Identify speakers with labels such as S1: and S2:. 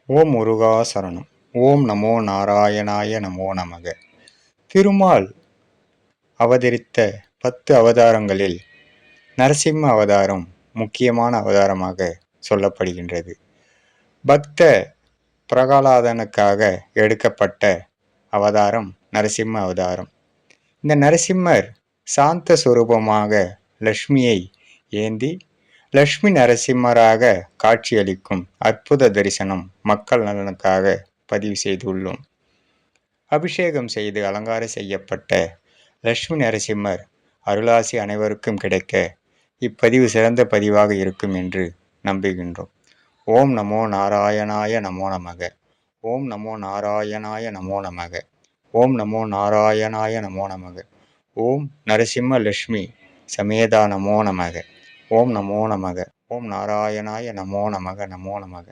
S1: ஓம் முருகா சரணம். ஓம் நமோ நாராயணாய நமோ நமக. திருமால் அவதரித்த 10 அவதாரங்களில் நரசிம்ம அவதாரம் முக்கியமான அவதாரமாக சொல்லப்படுகின்றது. பக்த பிரகலாதனுக்காக எடுக்கப்பட்ட அவதாரம் நரசிம்ம அவதாரம். இந்த நரசிம்மர் சாந்த சுரூபமாக லக்ஷ்மியை ஏந்தி லக்ஷ்மி நரசிம்மராக காட்சியளிக்கும் அற்புத தரிசனம் மக்கள் நலனுக்காக பதிவு செய்துள்ளோம். அபிஷேகம் செய்து அலங்காரம் செய்யப்பட்ட லக்ஷ்மி நரசிம்மர் அருளாசி அனைவருக்கும் கிடைக்க இப்பதிவு சிறந்த பதிவாக இருக்கும் என்று நம்புகின்றோம். ஓம் நமோ நாராயணாய நமோ நமக. ஓம் நமோ நாராயணாய நமோ நமக. ஓம் நமோ நாராயணாய நமோ நமக. ஓம் நரசிம்ம லக்ஷ்மி சமேதா நமோ நமக. ஓம் நமோ நமக. ஓம் நாராயணாய நமோ நமக. நமோ நமக.